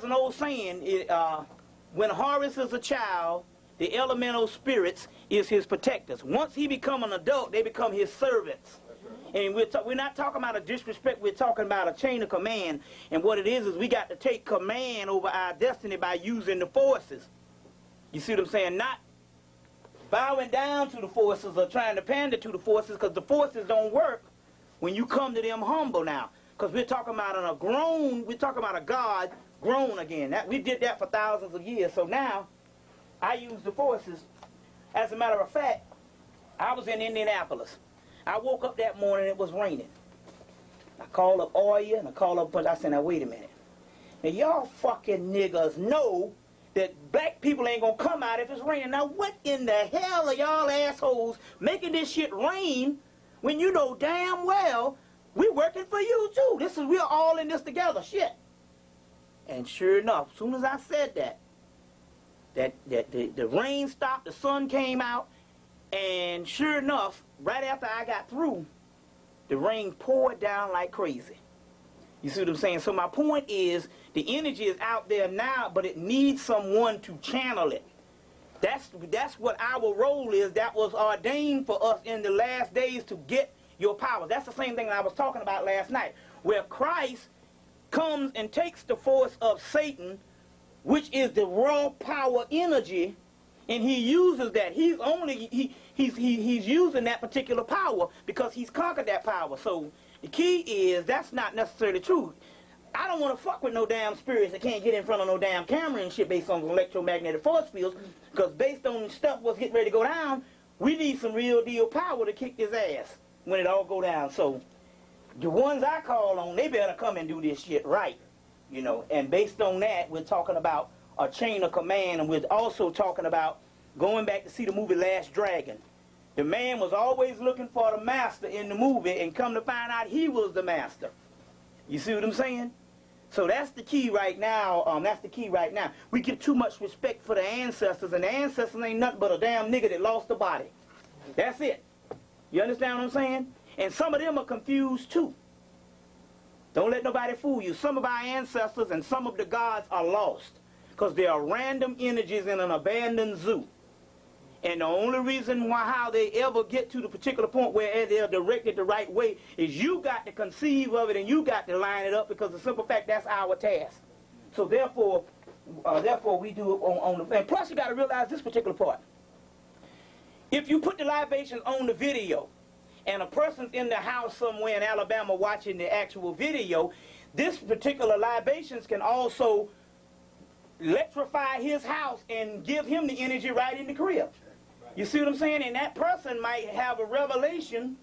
an old saying, when Horus is a child, the elemental spirits is his protectors. Once he become an adult, they become his servants. And we're not talking about a disrespect, we're talking about a chain of command. And what it is we got to take command over our destiny by using the forces. You see what I'm saying? Not bowing down to the forces or trying to pander to the forces, because the forces don't work when you come to them humble now. Because we're talking about we're talking about a God grown again. We did that for thousands of years. So now, I use the forces. As a matter of fact, I was in Indianapolis. I woke up that morning, it was raining. I called up Oya and I called up, but I said, now wait a minute. Now y'all fucking niggas know that black people ain't gonna come out if it's raining. Now what in the hell are y'all assholes making this shit rain when you know damn well we working for you too? We're all in this together, shit. And sure enough, as soon as I said that the rain stopped, the sun came out, and sure enough, right after I got through, the rain poured down like crazy. You see what I'm saying? So my point is, the energy is out there now, but it needs someone to channel it. That's what our role is. That was ordained for us in the last days to get your power. That's the same thing that I was talking about last night, where Christ comes and takes the force of Satan, which is the raw power energy, and he uses that. He's using that particular power because he's conquered that power. So the key is that's not necessarily true. I don't want to fuck with no damn spirits that can't get in front of no damn camera and shit based on electromagnetic force fields, because based on stuff what's getting ready to go down, we need some real deal power to kick his ass when it all go down. So the ones I call on, they better come and do this shit right, you know. And based on that, we're talking about a chain of command, and we're also talking about going back to see the movie Last Dragon. The man was always looking for the master in the movie, and come to find out he was the master. You see what I'm saying? So that's the key right now. That's the key right now. We give too much respect for the ancestors, and the ancestors ain't nothing but a damn nigga that lost the body. That's it. You understand what I'm saying? And some of them are confused too. Don't let nobody fool you. Some of our ancestors and some of the gods are lost because they are random energies in an abandoned zoo. And the only reason how they ever get to the particular point where they're directed the right way is you got to conceive of it and you got to line it up, because the simple fact that's our task. So therefore we do it on the... And plus you got to realize this particular part. If you put the libations on the video and a person's in the house somewhere in Alabama watching the actual video, this particular libations can also electrify his house and give him the energy right in the crib. You see what I'm saying? And that person might have a revelation.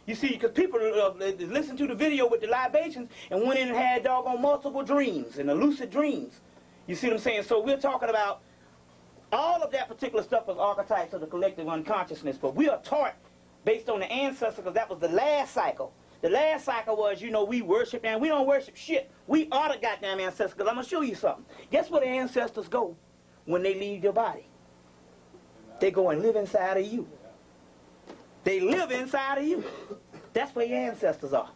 You see, because people listen to the video with the libations and went in and had doggone multiple dreams and lucid dreams. You see what I'm saying? So we're talking about all of that particular stuff as archetypes of the collective unconsciousness. But we are taught based on the ancestors, because that was the last cycle. The last cycle was, you know, we worship, and we don't worship shit. We are the goddamn ancestors, because I'm going to show you something. Guess where the ancestors go when they leave your body? They go and live inside of you. They live inside of you. That's where your ancestors are.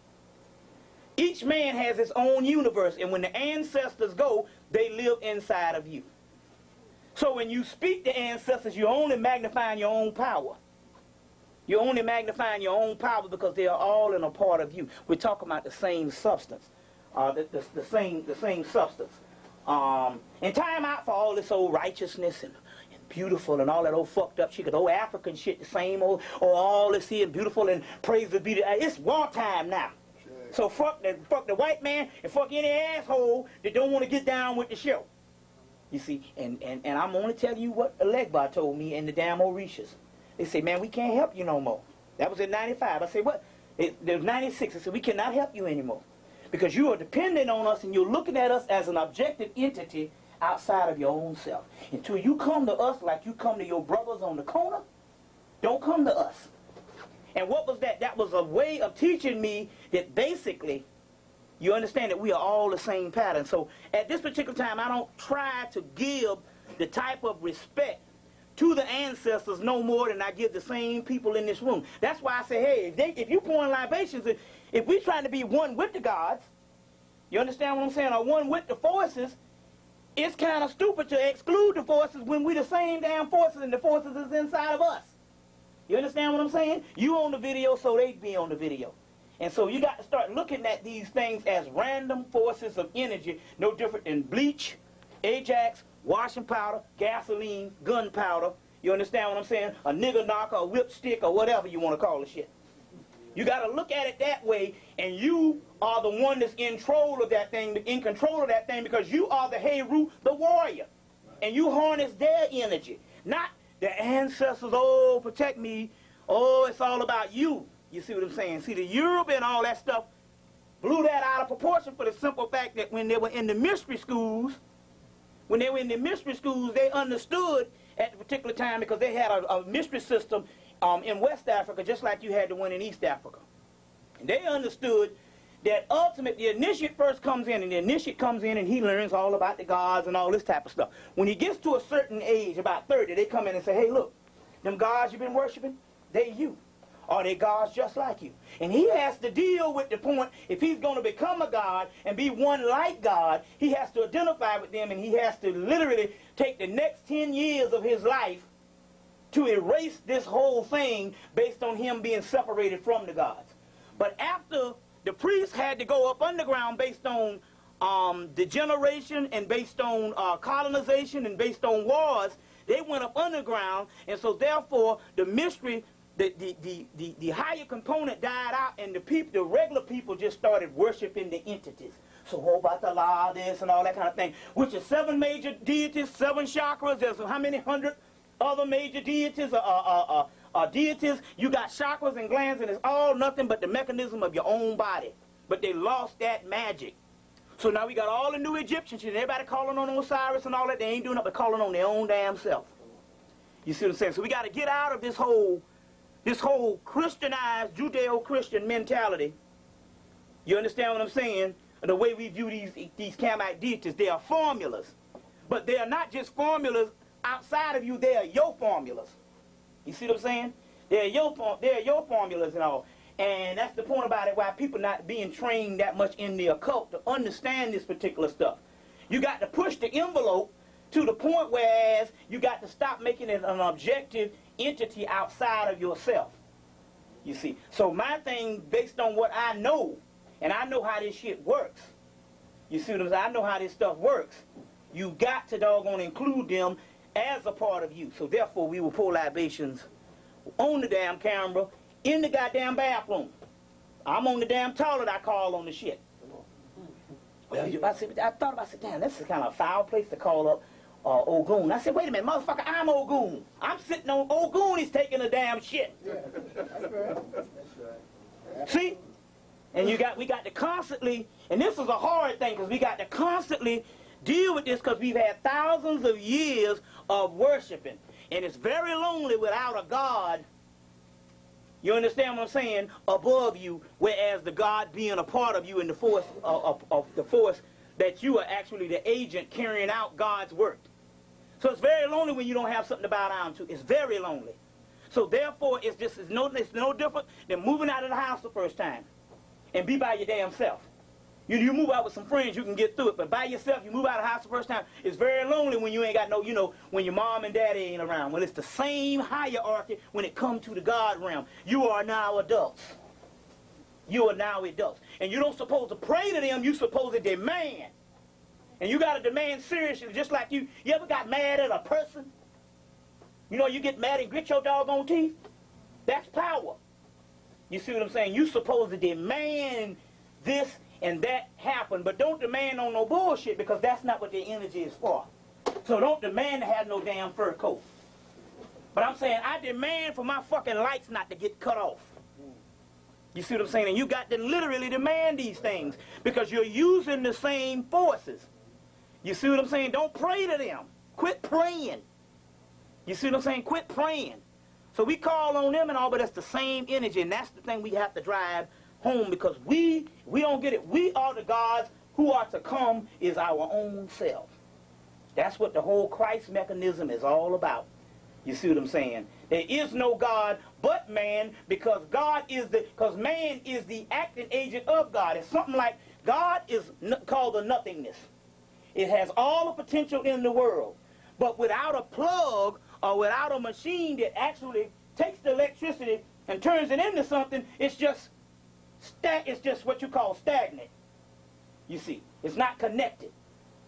Each man has his own universe, and when the ancestors go, they live inside of you. So when you speak to ancestors, you're only magnifying your own power. You're only magnifying your own power because they are all in a part of you. We're talking about the same substance. The same substance. And time out for all this old righteousness and beautiful and all that old fucked up shit, because old African shit, the same old, all this here beautiful and praise be to... It's wartime now. Sure. So fuck the white man and fuck any asshole that don't want to get down with the show. You see, and I'm only telling you what Legba told me in the damn Orishas. They say, man, we can't help you no more. That was in 95. I said, what? It was 96. I said, we cannot help you anymore, because you are dependent on us and you're looking at us as an objective entity outside of your own self. Until you come to us like you come to your brothers on the corner, don't come to us. And what was that? That was a way of teaching me that basically you understand that we are all the same pattern. So at this particular time, I don't try to give the type of respect to the ancestors no more than I give the same people in this room. That's why I say, hey, if you pouring libations, if we're trying to be one with the gods, you understand what I'm saying, or one with the forces, it's kind of stupid to exclude the forces when we the same damn forces and the forces is inside of us. You understand what I'm saying? You on the video, so they be on the video. And so you got to start looking at these things as random forces of energy, no different than bleach, Ajax, washing powder, gasoline, gunpowder. You understand what I'm saying? A nigger knocker, a whipstick, or whatever you want to call the shit. You got to look at it that way, and you are the one that's in control of that thing, because you are the Heru, the warrior. And you harness their energy, not the ancestors, oh, protect me, oh, it's all about you. You see what I'm saying? See, the Europe and all that stuff blew that out of proportion for the simple fact that when they were in the mystery schools, they understood at the particular time, because they had a mystery system in West Africa, just like you had the one in East Africa. And they understood that ultimately the initiate first comes in, and the initiate comes in and he learns all about the gods and all this type of stuff. When he gets to a certain age, about 30, they come in and say, hey, look, them gods you've been worshiping, they you. Are they gods just like you? And he has to deal with the point, if he's going to become a god and be one like God, he has to identify with them, and he has to literally take the next 10 years of his life to erase this whole thing based on him being separated from the gods. But after the priests had to go up underground based on degeneration and based on colonization and based on wars, they went up underground, and so therefore the mystery, the higher component died out, and the regular people just started worshiping the entities. So what about the law, this and all that kind of thing, which is 7 major deities, 7 chakras. There's how many hundred other major deities, deities. You got chakras and glands, and it's all nothing but the mechanism of your own body. But they lost that magic. So now we got all the new Egyptians and everybody calling on Osiris and all that. They ain't doing nothing but calling on their own damn self. You see what I'm saying? So we got to get out of this whole Christianized, Judeo-Christian mentality. You understand what I'm saying? The way we view these Camite deities, they are formulas. But they are not just formulas outside of you, they are your formulas. You see what I'm saying? They're your formulas and all. And that's the point about it, why people not being trained that much in the occult to understand this particular stuff. You got to push the envelope to the point whereas you got to stop making it an objective entity outside of yourself. You see? So my thing, based on what I know, and I know how this shit works. You see what I'm saying? I know how this stuff works. You got to doggone include them as a part of you. So therefore we will pull libations on the damn camera in the goddamn bathroom. I'm on the damn toilet, I call on the shit. Well, I thought about it, damn, this is kind of a foul place to call up Ogun. I said, wait a minute, motherfucker, I'm Ogun. I'm sitting on Ogun, he's taking a damn shit. Yeah, that's right. That's right. See? And we got to constantly, and this is a hard thing, because we got to constantly deal with this, because we've had thousands of years of worshiping. And it's very lonely without a God, you understand what I'm saying, above you, whereas the God being a part of you in the force of the force that you are actually the agent carrying out God's work. So it's very lonely when you don't have something to bow down to. It's very lonely. So therefore, it's no different than moving out of the house the first time and be by your damn self. You move out with some friends, you can get through it, but by yourself, you move out of the house the first time. It's very lonely when you ain't got no, when your mom and daddy ain't around. Well, it's the same hierarchy when it comes to the God realm. You are now adults. You are now adults. And you don't supposed to pray to them, you supposed to demand. And you got to demand seriously, just like you ever got mad at a person? You know, you get mad and grit your doggone teeth? That's power. You see what I'm saying? You supposed to demand this and that happen, but don't demand on no bullshit, because that's not what their energy is for. So don't demand to have no damn fur coat. But I'm saying I demand for my fucking lights not to get cut off. You see what I'm saying? And you got to literally demand these things, because you're using the same forces. You see what I'm saying? Don't pray to them. Quit praying. You see what I'm saying? Quit praying. So we call on them and all, but it's the same energy, and that's the thing we have to drive home, because we don't get it. We are the gods who are to come is our own self. That's what the whole Christ mechanism is all about. You see what I'm saying? There is no God but man, because man is the acting agent of God. It's something like God is called the nothingness. It has all the potential in the world. But without a plug or without a machine that actually takes the electricity and turns it into something, it's just what you call stagnant. You see, it's not connected.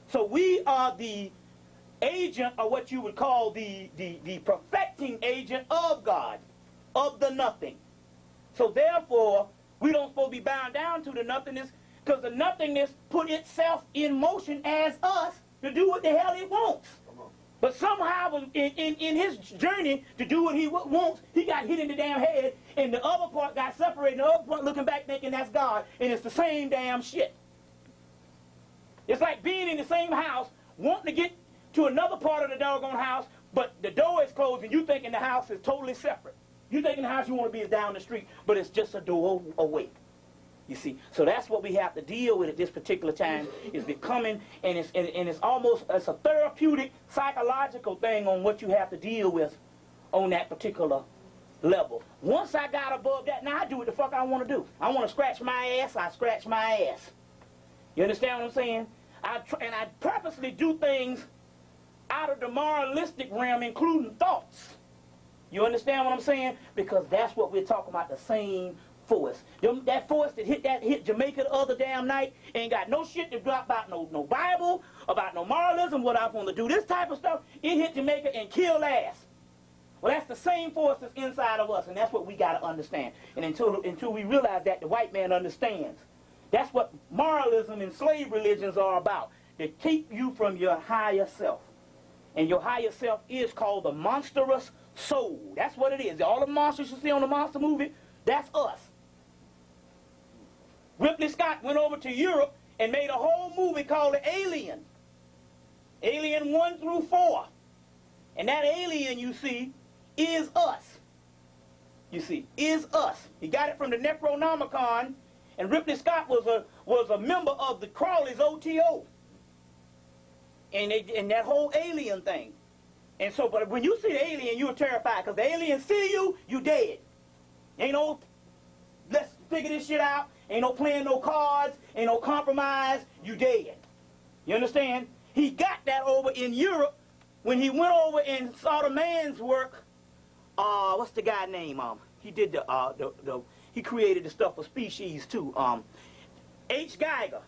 So we are the agent, or what you would call the perfecting agent of God, of the nothing. So therefore, we don't supposed to be bound down to the nothingness, because the nothingness put itself in motion as us to do what the hell it wants. But somehow in his journey to do what he wants, he got hit in the damn head, and the other part got separated, and the other part looking back thinking that's God, and it's the same damn shit. It's like being in the same house, wanting to get to another part of the doggone house, but the door is closed, and you thinking the house is totally separate. You thinking the house you want to be is down the street, but it's just a door away. You see, so that's what we have to deal with at this particular time, is becoming, and it's almost, it's a therapeutic, psychological thing on what you have to deal with on that particular level. Once I got above that, now I do what the fuck I want to do. I want to scratch my ass, I scratch my ass. You understand what I'm saying? I purposely do things out of the moralistic realm, including thoughts. You understand what I'm saying? Because that's what we're talking about, the same force. That force that hit Jamaica the other damn night ain't got no shit to drop about no Bible, about no moralism, what I want to do. This type of stuff, it hit Jamaica and killed ass. Well, that's the same force that's inside of us, and that's what we got to understand. And until we realize that, the white man understands. That's what moralism and slave religions are about. To keep you from your higher self. And your higher self is called the monstrous soul. That's what it is. All the monsters you see on the monster movie, that's us. Ridley Scott went over to Europe and made a whole movie called The Alien. Alien 1 through 4. And that alien, you see, is us. You see, is us. He got it from the Necronomicon, and Ridley Scott was a member of the Crawleys OTO. And that whole alien thing. And so, but when you see the alien, you're terrified, because the alien see you, you dead. Ain't no, let's figure this shit out. Ain't no playing no cards. Ain't no compromise. You dead. You understand? He got that over in Europe when he went over and saw the man's work. What's the guy name? He did he created the stuff for Species too. H.G. Geiger.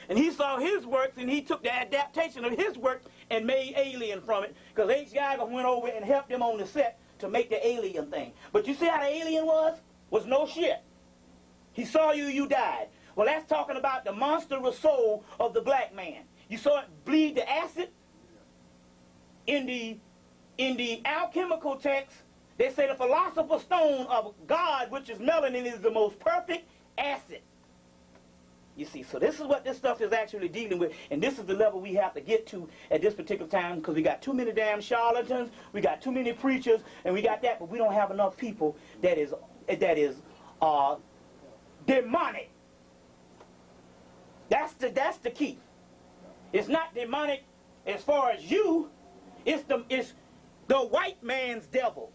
And he saw his works, and he took the adaptation of his work and made Alien from it, because H. Geiger went over and helped him on the set to make the alien thing. But you see how the alien was? Was no shit. He saw you, you died. Well, that's talking about the monstrous soul of the black man. You saw it bleed the acid? In the alchemical text, they say the philosopher's stone of God, which is melanin, is the most perfect acid. You see, so this is what this stuff is actually dealing with, and this is the level we have to get to at this particular time, because we got too many damn charlatans, we got too many preachers, and we got that, but we don't have enough people that is demonic. That's the key. It's not demonic as far as you. It's the white man's devil.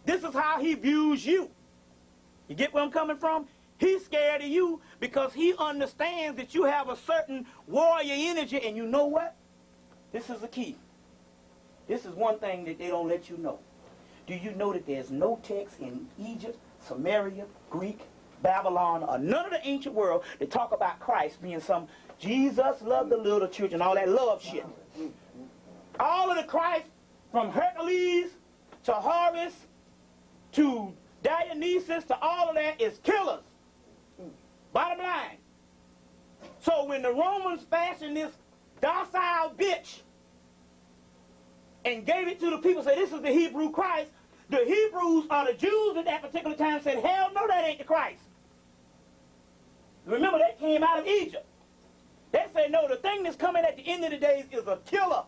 This is how he views you. You get where I'm coming from? He's scared of you because he understands that you have a certain warrior energy, and you know what? This is the key. This is one thing that they don't let you know. Do you know that there's no text in Egypt, Samaria, Greek, Babylon, or none of the ancient world that talk about Christ being some Jesus loved the little children, all that love shit. All of the Christ, from Hercules to Horus to Dionysus to all of that, is killers. Bottom line. So when the Romans fashioned this docile bitch and gave it to the people, said this is the Hebrew Christ, the Hebrews or the Jews at that particular time said, hell no, that ain't the Christ. Remember, they came out of Egypt. They said, no, the thing that's coming at the end of the days is a killer.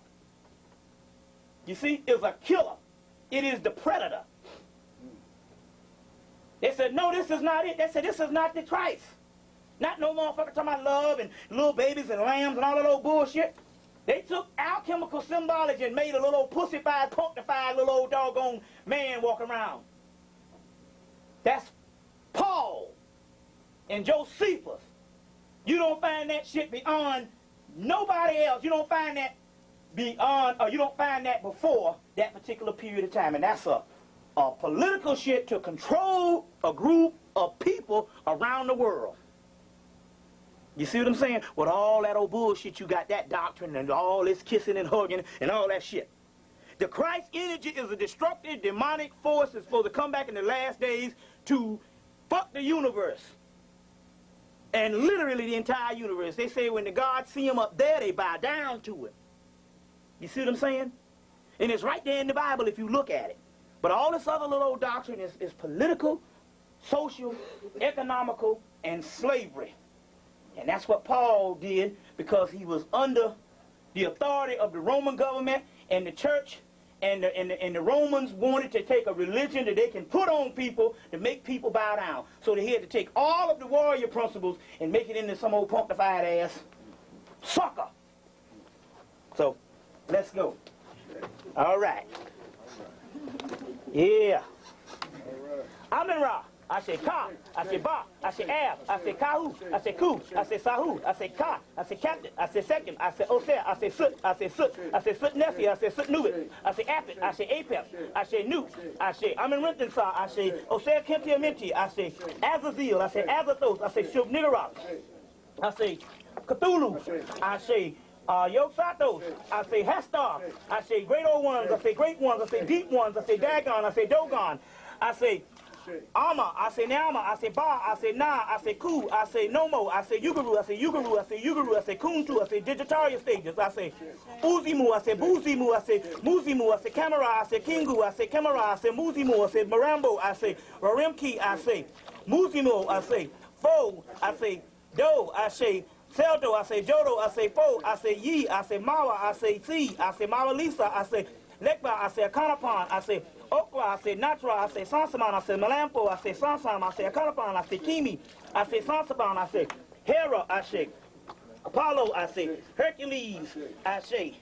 You see, is a killer. It is the predator. They said, no, this is not it. They said, this is not the Christ. Not no motherfucker talking about love and little babies and lambs and all that old bullshit. They took alchemical symbology and made a little pussified, punctified little old doggone man walking around. That's Paul and Josephus. You don't find that shit beyond nobody else. You don't find that beyond, or you don't find that before that particular period of time. And that's a political shit to control a group of people around the world. You see what I'm saying? With all that old bullshit, you got that doctrine and all this kissing and hugging and all that shit. The Christ energy is a destructive, demonic force that's supposed to come back in the last days to fuck the universe. And literally the entire universe. They say when the gods see him up there, they bow down to him. You see what I'm saying? And it's right there in the Bible if you look at it. But all this other little old doctrine is political, social, economical, and slavery. And that's what Paul did because he was under the authority of the Roman government and the church, and the Romans wanted to take a religion that they can put on people to make people bow down. So they had to take all of the warrior principles and make it into some old punctified ass sucker. So, let's go. All right. Yeah. Amen Ra. I say Ka, I say Ba, I say Ab, I say Kahu, I say Ku, I say Sahu, I say Ka, I say Captain, I say Second, I say Osir, I say Soot, I say Soot, I say Soot Nephi, I say Soot Nubit, I say Apit, I say Apep, I say Newt, I say Amen Rentensar, I say Osir Kempia Minti, I say Azazel, I say Azathos, I say Shub Nigarok, I say Cthulhu, I say Yog-Sathos, I say Hastar, I say Great Old Ones, I say Great Ones, I say Deep Ones, I say Dagon, I say Dogon, I say Ama, I say Naama, I say Ba, I say Na, I say Ku, I say Nomo, I say Yugaru, I say Yugaru, I say Yugaru, I say Kuntu, I say Digitaria stages, I say Uzimu, I say Buzimu, I say Muzimu, I say Kamara, I say Kingu, I say Kamara, I say Muzimu, I say Marambo, I say Rarimki, I say Muzimu, I say Fo, I say Do, I say Seldo, I say Jodo, I say Fo, I say Yi, I say Mawa, I say Si, I say Mawa Lisa, I say Lekba, I say Akanapan, I say Okra, I say Natra, I say Sansaman, I say Melampo, I say Sansam, I say Akanapan, I say Kimi, I say Sansaban, I say Hera, I say Apollo, I say Hercules, I say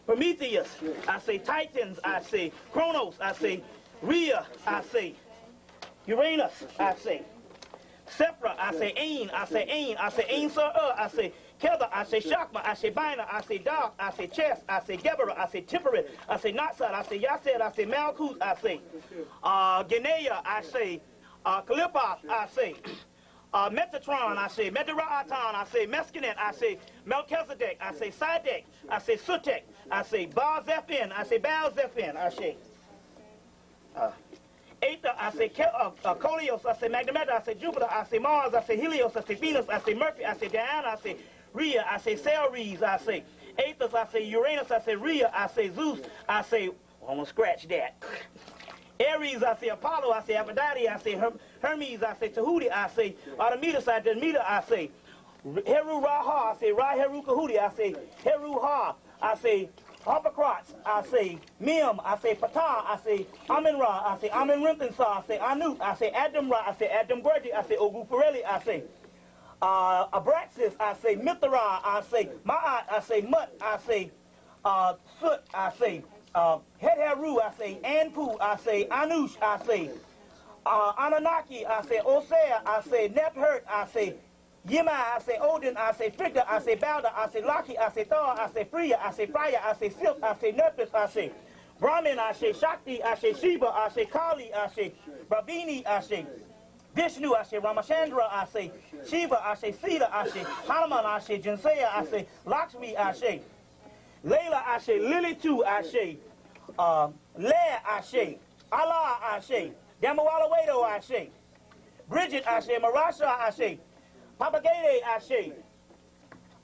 Prometheus, I say Titans, I say Kronos, I say Rhea, I say Uranus, I say Sephra, I say Ain, I say Ain, I say Ain Sir, I say Kether, I say Shakma, I say Bina, I say Dark, I say Chess, I say Geberah, I say Tipperet, I say Natsat, I say Yased, I say Malkuth, I say Genea, I say Kalipos, I say Metatron, I say Medaratan, I say Meskinet, I say Melchizedek, I say Sadek, I say Sutek, I say Baal-Zephon, I say Baal-Zephon, I say Aether, I say Colios, I say Magnetar, I say Jupiter, I say Mars, I say Helios, I say Venus, I say Mercury, I say Diana, I say Rhea, I say Ceres, I say Aethys, I say Uranus, I say Rhea, I say Zeus, I say, I'm gonna scratch that. Aries, I say Apollo, I say Aphrodite, I say Hermes, I say Tahuti, I say Artemis, I say Demeter, I say Heru Raha, I say Ra Heru Kahuti, I say Heru Ha, I say Harpocrates, I say Mim, I say Ptah, I say Amen Ra, I say Amen Rintensar, I say Anut, I say Adam Ra, I say Adam Gwerdi, I say Ogufareli, I say Abraxas, I say Mithra, I say Ma'at, I say Mut, I say Soot, I say Hetheru, I say Anpu, I say Anush, I say Anunnaki, I say Osea, I say Nephert, I say Yima, I say Odin, I say Frigga, I say Balda, I say Laki, I say Thor, I say Freya, I say Freya, I say Silk, I say Nephthys, I say Brahmin, I say Shakti, I say Shiva, I say Kali, I say Bravini, I say Vishnu, I say Ramachandra, I say Shiva, I say Sita, I say Hanuman, I say Jinsaya, I say Lakshmi, I say Layla, I say Lily too, I say Leah, I say Allah, I say Damawalawedo, I say Bridget, I say Marasha, I say Papagade, I say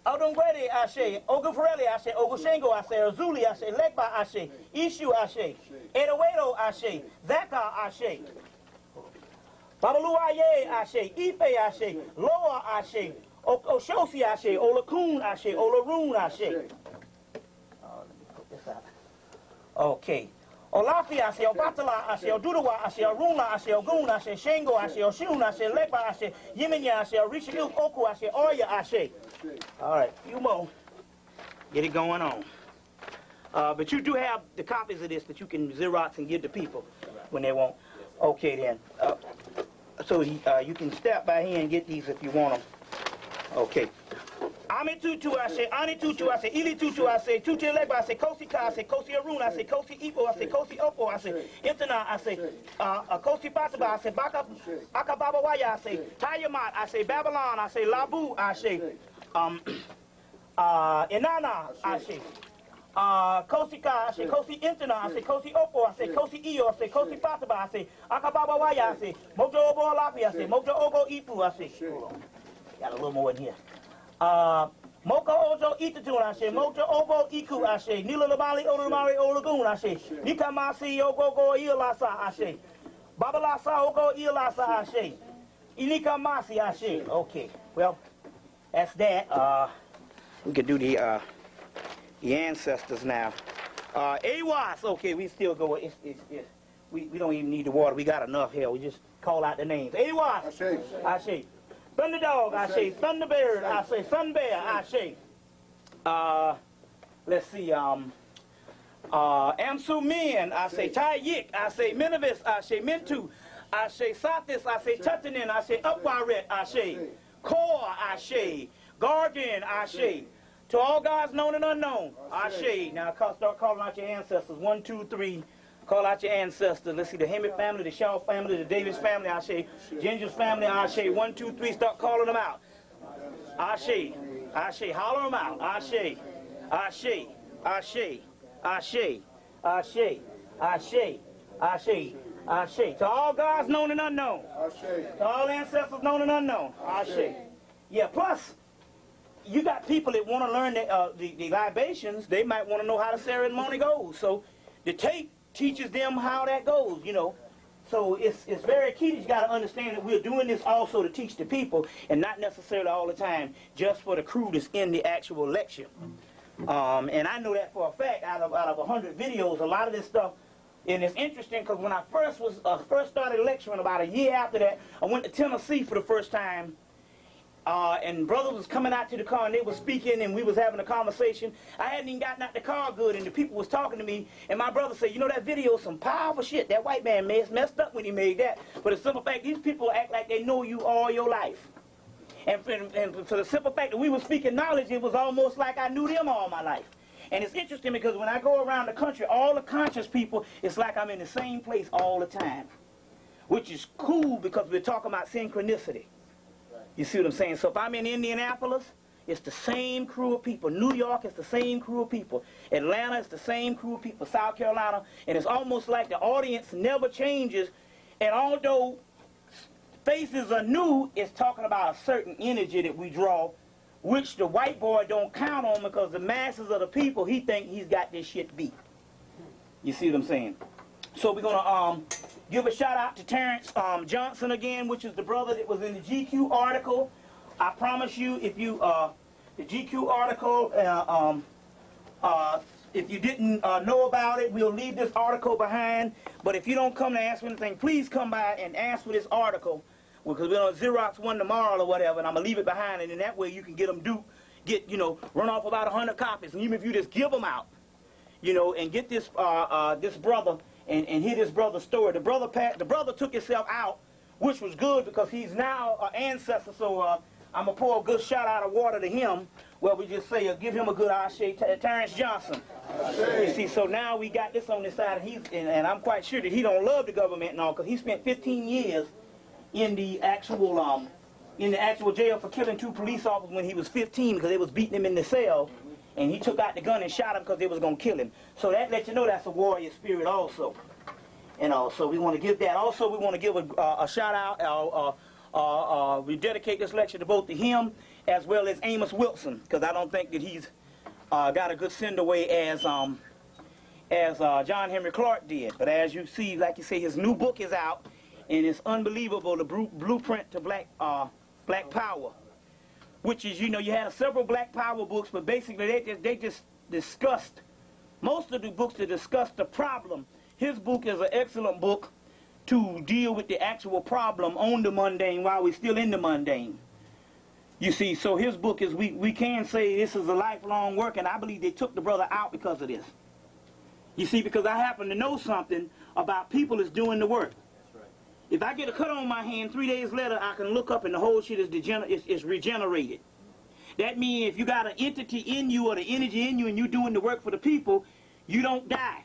Odongwede, I say Ogufareli, I say Ogushengo, I say Azuli, I say Legba, I say Ishu, I say Edowedo, I say Zaka, I say Babaluaye, I say Ife, I say Loa, I say Oshosi, I say Olakun, I say Olaroon, I say. Let me put this out. Okay. Olafi, I say Obatala, I say Odudawa, I say Aruna, I say Ogun, I say Shango, I say Oshun, I say Legba, I say Yeminya, I say Orisha Oku, I say Oya, I say. All right, few more. Get it going on. But you do have the copies of this that you can Xerox and give to people when they want. Okay then. So you can step by here and get these if you want them. Okay. Ami Tutu, I say, Ani Tutu, I say, Ili Tutu, I say, Tutu Legba, I say, Kosi Ka, I say, Kosi Arun, I say, Kosi Ipo, I say, Kosi Opo, I say, Intana, I say, Kosi Pataba, I say, Akababa Waya, I say, Tayamat, I say, Babylon, I say, Labu, I say, Inanna, I say, Kosi Ka, I say, Kosi Intana, I say, Kosi Opo, I say, Kosi Iyo, I say, Kosi Pataba, I say, Akababa Waya, I say, Mojo Obo Lapi, I say, Mojo Ogo Ipu, I say, hold on, got a little more in here. Moka Ojo Itatun, I say, Mojo Obo Iku, I say, Nila Labali, Olamari, Olagoon, I say, Nikamasi, Ogogo Ilasa, I say, Babalasa, Ogo Ilasa, I say, Inikamasi, I say. Okay, well, that's that. We can do the ancestors now. Awas, okay, we still go. We don't even need the water. We got enough here. We just call out the names. Awas, I say. Thunderdog, I say. Thunderbird, I say. Sunbear, I say. Let's see. Amsu Min, I say. Tayyik, I say. Minivis, I say. Mintu, I say. Satis, I say. Tutanin, I say. Upwaret, I say. Kor, I say. Gargan, I say. To all gods known and unknown, I say. Now start calling out your ancestors. 1, 2, 3. Call out your ancestors. Let's see, the Hemmitt family, the Shaw family, the Davis family, I say. Ginger's family, I say. 1, 2, 3, start calling them out. I say. Holler them out. I say. To all gods known and unknown. To all ancestors known and unknown. I say. Yeah, plus, you got people that want to learn the libations. They might want to know how the ceremony goes. So the tape teaches them how that goes, you know. So it's very key that you got to understand that we're doing this also to teach the people and not necessarily all the time just for the crew that's in the actual lecture. And I know that for a fact. Out of 100 videos, a lot of this stuff, and it's interesting because when I first started lecturing, about a year after that, I went to Tennessee for the first time. And brothers was coming out to the car and they was speaking and we was having a conversation. I hadn't even gotten out the car good and the people was talking to me and my brother said, you know, that video is some powerful shit. That white man messed up when he made that. For the simple fact, these people act like they know you all your life. And for the simple fact that we were speaking knowledge, it was almost like I knew them all my life. And it's interesting because when I go around the country, all the conscious people, it's like I'm in the same place all the time. Which is cool because we're talking about synchronicity. You see what I'm saying? So if I'm in Indianapolis, it's the same crew of people. New York is the same crew of people. Atlanta is the same crew of people. South Carolina. And it's almost like the audience never changes. And although faces are new, it's talking about a certain energy that we draw, which the white boy don't count on because the masses of the people, he think he's got this shit beat. You see what I'm saying? So we're going to give a shout out to Terrence Johnson again, which is the brother that was in the GQ article. I promise you, if you, the GQ article, if you didn't know about it, we'll leave this article behind. But if you don't come to ask for anything, please come by and ask for this article. Because we're going to Xerox one tomorrow or whatever, and I'm going to leave it behind. And in that way, you can get them run off about 100 copies. And even if you just give them out, you know, and get this this brother and hear this brother's story. The brother took himself out, which was good because he's now an ancestor. So I'm going to pour a good shot out of water to him. Well, we just say, give him a good ashe, Terrence Johnson. You see, so now we got this on this side, and I'm quite sure that he don't love the government and all, because he spent 15 years in the actual jail for killing 2 police officers when he was 15 because they was beating him in the cell. And he took out the gun and shot him because they was going to kill him. So that lets you know that's a warrior spirit also. And so we want to give that. Also, we want to give a shout out. We dedicate this lecture to both to him as well as Amos Wilson, because I don't think that he's got a good send away as John Henry Clark did. But as you see, like you say, his new book is out, and it's unbelievable, the blueprint to Black Power. Which is, you know, you had several Black Power books, but basically they just discussed, most of the books that discuss the problem. His book is an excellent book to deal with the actual problem on the mundane while we're still in the mundane. You see, so his book is, we can say this is a lifelong work, and I believe they took the brother out because of this. You see, because I happen to know something about people that's doing the work. If I get a cut on my hand, 3 days later, I can look up and the whole shit is regenerated. That means if you got an entity in you or the energy in you and you're doing the work for the people, you don't die.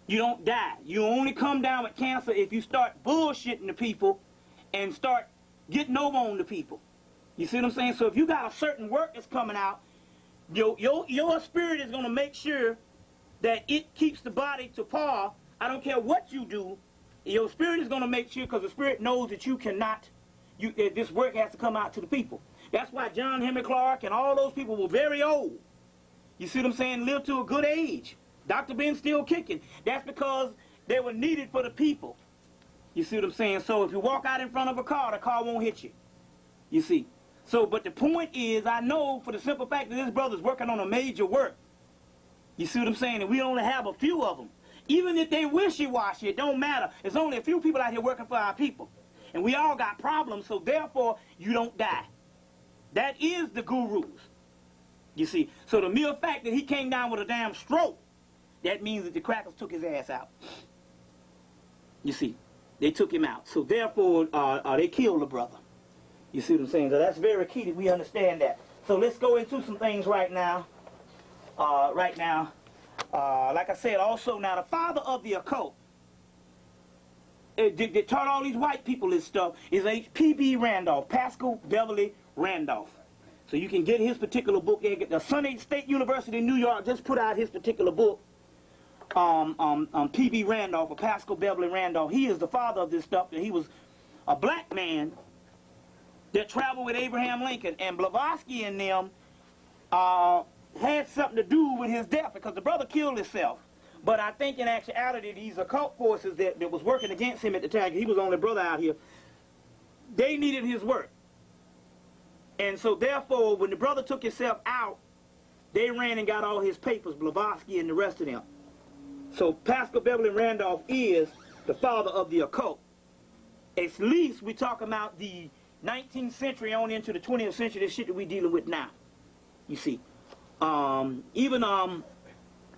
You don't die. You only come down with cancer if you start bullshitting the people and start getting over on the people. You see what I'm saying? So if you got a certain work that's coming out, your spirit is going to make sure that it keeps the body to par. I don't care what you do. Your spirit is going to make sure, because the spirit knows that you cannot, this work has to come out to the people. That's why John Henry Clark and all those people were very old. You see what I'm saying? Lived to a good age. Dr. Ben still kicking. That's because they were needed for the people. You see what I'm saying? So if you walk out in front of a car, the car won't hit you. You see? So, but the point is, I know for the simple fact that this brother's working on a major work. You see what I'm saying? And we only have a few of them. Even if they wishy-washy, it don't matter. There's only a few people out here working for our people. And we all got problems, so therefore, you don't die. That is the gurus. You see? So the mere fact that he came down with a damn stroke, that means that the crackers took his ass out. You see? They took him out. So therefore, they killed the brother. You see what I'm saying? So that's very key that we understand that. So let's go into some things right now. Like I said, also now, the father of the occult, they taught all these white people this stuff, is H.P.B. Randolph, Pascal Beverly Randolph. So you can get his particular book. The Sunday State University in New York just put out his particular book, P.B. Randolph, or Pascal Beverly Randolph. He is the father of this stuff, and he was a black man that traveled with Abraham Lincoln, and Blavatsky and them had something to do with his death, because the brother killed himself. But I think in actuality, these occult forces that was working against him at the time, he was the only brother out here, they needed his work. And so therefore, when the brother took himself out, they ran and got all his papers, Blavatsky and the rest of them. So Pascal Beverly Randolph is the father of the occult. At least we talk about the 19th century on into the 20th century, this shit that we dealing with now. You see. Even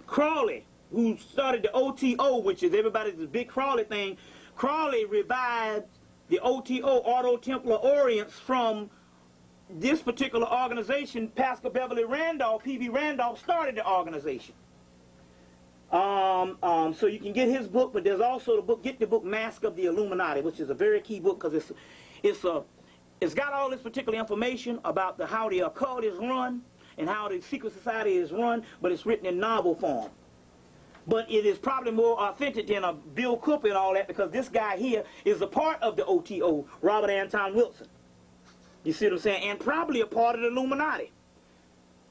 Crawley, who started the OTO, which is everybody's big Crawley thing, Crawley revived the OTO, Ordo Templar Orients, from this particular organization. Pascal Beverly Randolph, P.B. Randolph, started the organization. So you can get his book, but there's also the book, get the book Mask of the Illuminati, which is a very key book, because it's got all this particular information about how the occult is run and how the secret society is run, but it's written in novel form. But it is probably more authentic than a Bill Cooper and all that, because this guy here is a part of the OTO, Robert Anton Wilson. You see what I'm saying? And probably a part of the Illuminati.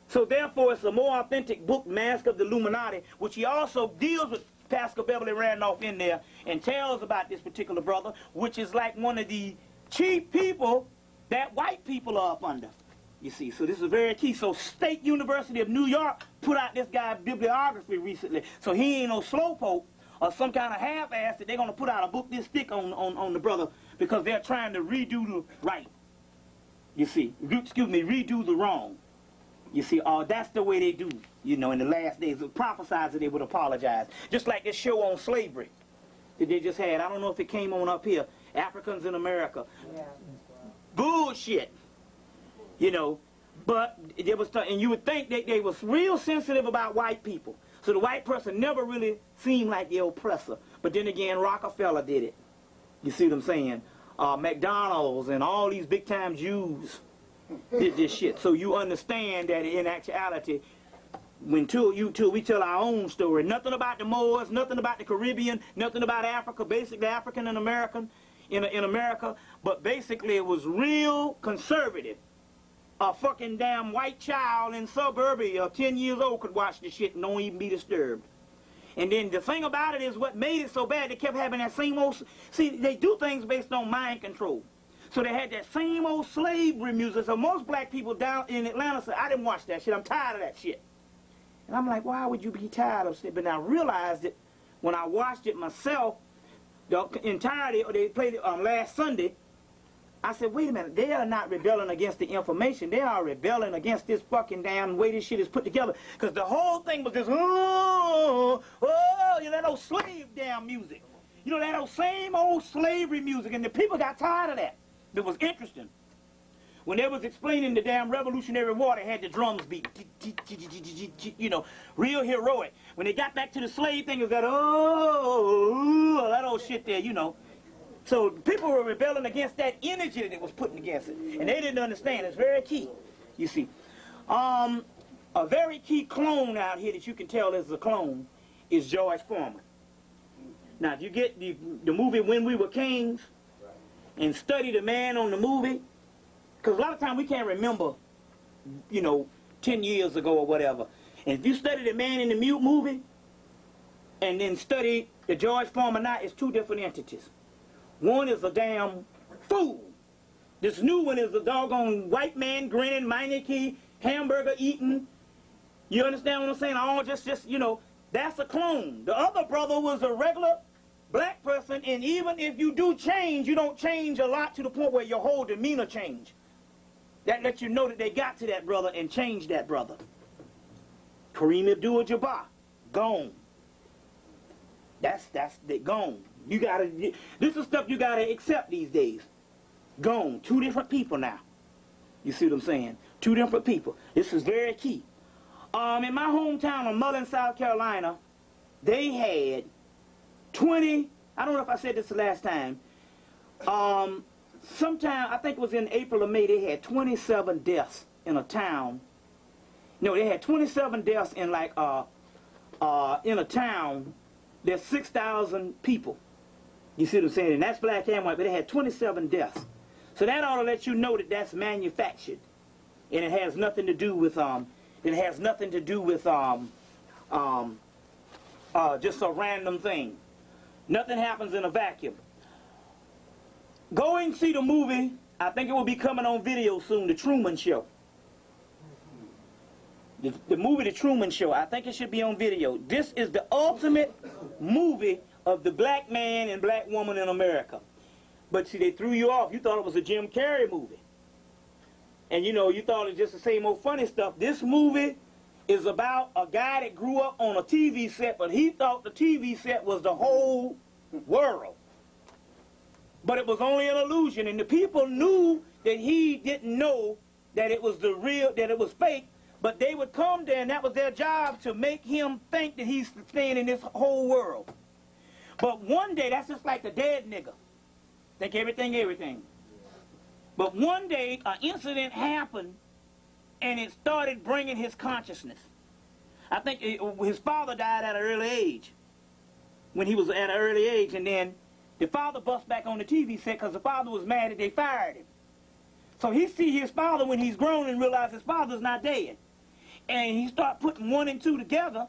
So therefore, it's a more authentic book, Mask of the Illuminati, which he also deals with Pascal Beverly Randolph in there and tells about this particular brother, which is like one of the chief people that white people are up under. You see, so this is very key. So State University of New York put out this guy's bibliography recently. So he ain't no slowpoke or some kind of half-ass that they're going to put out a book this thick on the brother, because they're trying to redo the right. You see, redo the wrong. You see, that's the way they do, you know, in the last days. It prophesied that they would apologize. Just like this show on slavery that they just had. I don't know if it came on up here. Africans in America. Yeah. Bullshit. You know, but there was, and you would think that they was real sensitive about white people. So the white person never really seemed like the oppressor. But then again, Rockefeller did it. You see what I'm saying? McDonald's and all these big-time Jews did this shit. So you understand that in actuality, we tell our own story. Nothing about the Moors, nothing about the Caribbean, nothing about Africa, basically African and American in America. But basically it was real conservative. A fucking damn white child in suburbia, 10 years old, could watch this shit and don't even be disturbed. And then the thing about it is what made it so bad, they kept having that same old... See, they do things based on mind control. So they had that same old slavery music. So most black people down in Atlanta said, I didn't watch that shit, I'm tired of that shit. And I'm like, why would you be tired of it? But I realized it when I watched it myself, the entirety, they played it last Sunday. I said, wait a minute, they are not rebelling against the information. They are rebelling against this fucking damn way this shit is put together. Because the whole thing was this, you know, that old slave damn music. You know, that old same old slavery music. And the people got tired of that. It was interesting. When they was explaining the damn Revolutionary War, they had the drums beat, you know, real heroic. When they got back to the slave thing, it was that, oh, that old shit there, you know. So people were rebelling against that energy that it was putting against it. And they didn't understand. It's very key, you see. A very key clone out here that you can tell is a clone is George Foreman. Now, if you get the movie When We Were Kings and study the man on the movie, because a lot of times we can't remember, you know, 10 years ago or whatever. And if you study the man in the mute movie and then study the George Foreman now, it's two different entities. One is a damn fool. This new one is a doggone white man grinning, Meineke, hamburger eating. You understand what I'm saying? All just, you know, that's a clone. The other brother was a regular black person, and even if you do change, you don't change a lot to the point where your whole demeanor change. That lets you know that they got to that brother and changed that brother. Kareem Abdul-Jabbar, gone. They gone. You gotta, this is stuff you gotta accept these days. Gone. Two different people now. You see what I'm saying? Two different people. This is very key. In my hometown of Mullen, South Carolina, they had 20, I don't know if I said this the last time, sometime, I think it was in April or May, they had 27 deaths in a town. No, they had 27 deaths in like, in a town, there's 6,000 people. You see what I'm saying? And that's black and white, but they had 27 deaths. So that ought to let you know that that's manufactured. And it has nothing to do with, just a random thing. Nothing happens in a vacuum. Go and see the movie. I think it will be coming on video soon, The Truman Show. The movie The Truman Show, I think it should be on video. This is the ultimate movie of the black man and black woman in America. But see, they threw you off. You thought it was a Jim Carrey movie. And you know, you thought it was just the same old funny stuff. This movie is about a guy that grew up on a TV set, but he thought the TV set was the whole world. But it was only an illusion, and the people knew that he didn't know that it was the real, that it was fake, but they would come there, and that was their job, to make him think that he's staying in this whole world. But one day, that's just like the dead nigga. Think everything. But one day, an incident happened, and it started bringing his consciousness. I think his father died at an early age, when he was at an early age, and then the father bust back on the TV set because the father was mad that they fired him. So he see his father when he's grown and realize his father's not dead. And he start putting one and two together,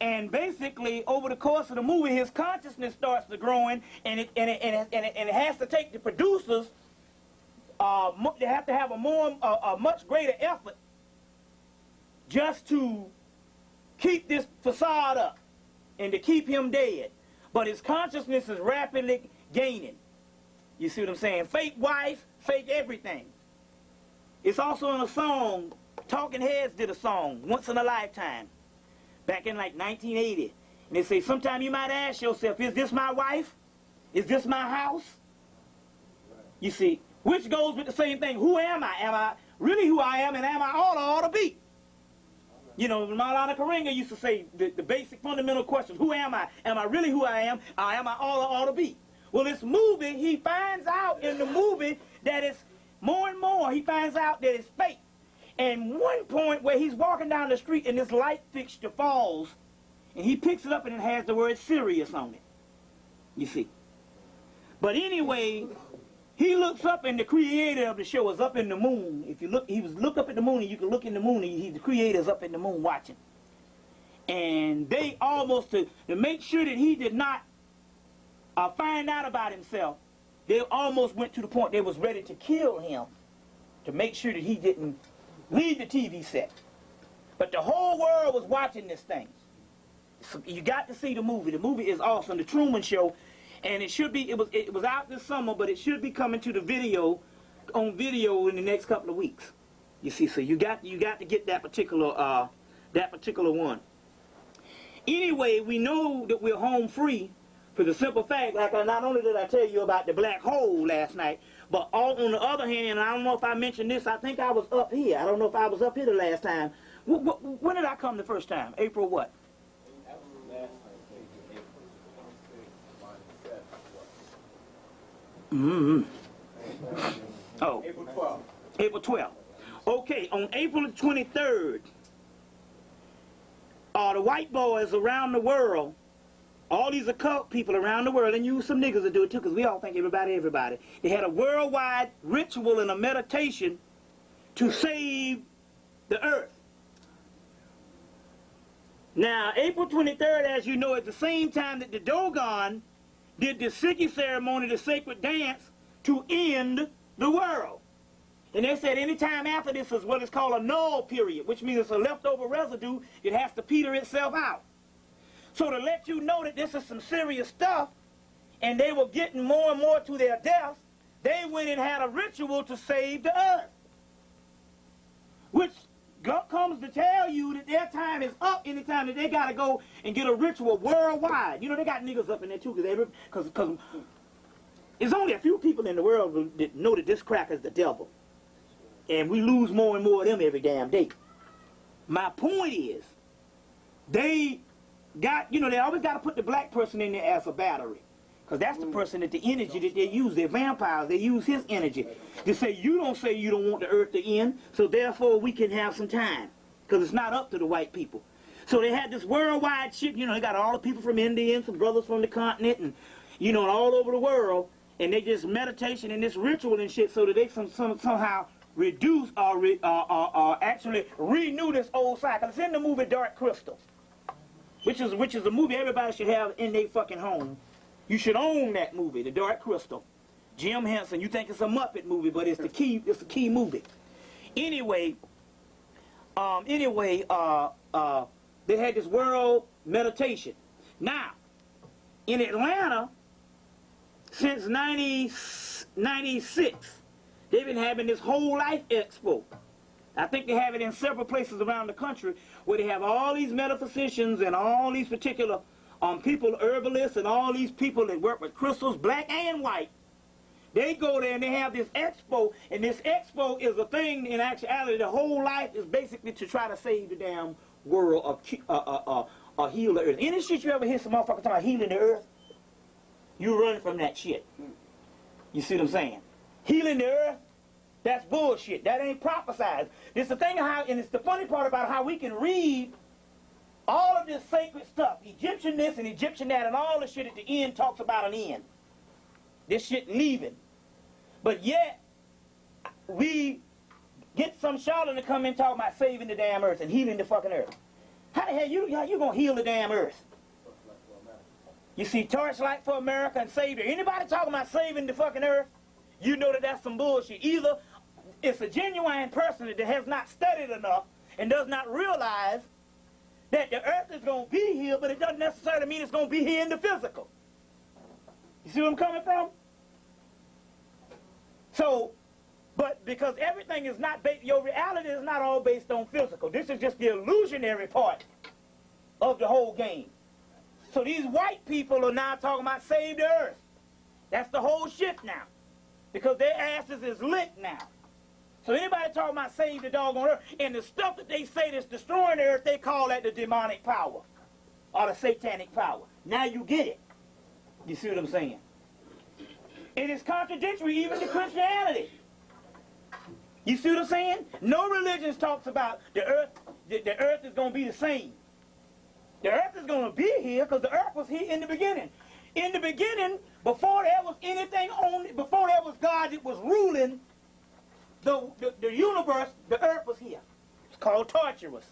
and basically over the course of the movie, his consciousness starts to growing, and it has to take the producers. They have to have a much greater effort just to keep this facade up and to keep him dead. But his consciousness is rapidly gaining. You see what I'm saying? Fake wife, fake everything. It's also in a song. Talking Heads did a song, Once in a Lifetime, back in like 1980. And they say, sometime you might ask yourself, is this my wife? Is this my house? You see, which goes with the same thing. Who am I? Am I really who I am, and am I all I ought to be? You know, Maulana Karenga used to say the basic fundamental questions. Who am I? Am I really who I am? Or am I all I ought to be? Well, this movie, he finds out in the movie that it's more and more, he finds out that it's fake. And one point where he's walking down the street and this light fixture falls, and he picks it up and it has the word Sirius on it. You see. But anyway, he looks up, and the creator of the show is up in the moon. If you look, look up at the moon, and you can look in the moon, and the creator's up in the moon watching. And they almost, to make sure that he did not find out about himself, they almost went to the point they was ready to kill him to make sure that he didn't leave the TV set. But the whole world was watching this thing. So you got to see the movie. The movie is awesome, The Truman Show. And it should be, it was out this summer, but it should be coming to the video, on video in the next couple of weeks. You see, so you got to get that particular one. Anyway, we know that we're home free for the simple fact, like not only did I tell you about the black hole last night, But on the other hand, I don't know if I mentioned this, I think I was up here. I don't know if I was up here the last time. When did I come the first time? April what? Mm-hmm. Oh. April 12th. April 12th. Okay, on April the 23rd, the white boys around the world, all these occult people around the world, and you some niggas that do it too, because we all think everybody, they had a worldwide ritual and a meditation to save the earth. Now, April 23rd, as you know, at the same time that the Dogon did the Sikhi ceremony, the sacred dance, to end the world. And they said any time after this is what is called a null period, which means it's a leftover residue. It has to peter itself out. So to let you know that this is some serious stuff, and they were getting more and more to their deaths, they went and had a ritual to save the earth. Which comes to tell you that their time is up anytime that they got to go and get a ritual worldwide. You know, they got niggas up in there too, because there's only a few people in the world that know that this crack is the devil. And we lose more and more of them every damn day. My point is, they got, they always got to put the black person in there as a battery. Because that's the person that the energy that they use, they're vampires, they use his energy. To say you don't want the earth to end, so therefore we can have some time. Because it's not up to the white people. So they had this worldwide shit, they got all the people from India and some brothers from the continent and, all over the world. And they just meditation and this ritual and shit so that they somehow reduce or actually renew this old cycle. It's in the movie Dark Crystal, which is a movie everybody should have in their fucking home. You should own that movie, The Dark Crystal. Jim Henson, you think it's a Muppet movie, but it's the key movie. Anyway, they had this world meditation. Now, in Atlanta, since 96, they've been having this whole life expo. I think they have it in several places around the country where they have all these metaphysicians and all these particular people, herbalists, and all these people that work with crystals, black and white. They go there and they have this expo, and this expo is a thing. In actuality, the whole life is basically to try to save the damn world or heal the earth. Any shit you ever hear some motherfucker talking about healing the earth, you run from that shit. You see what I'm saying? Healing the earth, that's bullshit. That ain't prophesied. It's the thing how, and it's the funny part about how we can read all of this sacred stuff, Egyptian this and Egyptian that, and all the shit at the end talks about an end. This shit leaving. But yet, we get some charlatan to come in and talk about saving the damn earth and healing the fucking earth. How the hell you gonna heal the damn earth? You see, Torchlight for America and Savior. Anybody talking about saving the fucking earth, you know that that's some bullshit. Either it's a genuine person that has not studied enough and does not realize that the earth is going to be here, but it doesn't necessarily mean it's going to be here in the physical. You see where I'm coming from? So, but because everything is not based, your reality is not all based on physical. This is just the illusionary part of the whole game. So these white people are now talking about save the earth. That's the whole shit now. Because their asses is lit now. So anybody talking about save the doggone earth, and the stuff that they say that's destroying the earth, they call that the demonic power. Or the satanic power. Now you get it. You see what I'm saying? It is contradictory even to Christianity. You see what I'm saying? No religion talks about the earth is going to be the same. The earth is going to be here because the earth was here in the beginning. In the beginning, before there was anything on it, before there was God that was ruling the universe, the earth was here. It's called Tartarus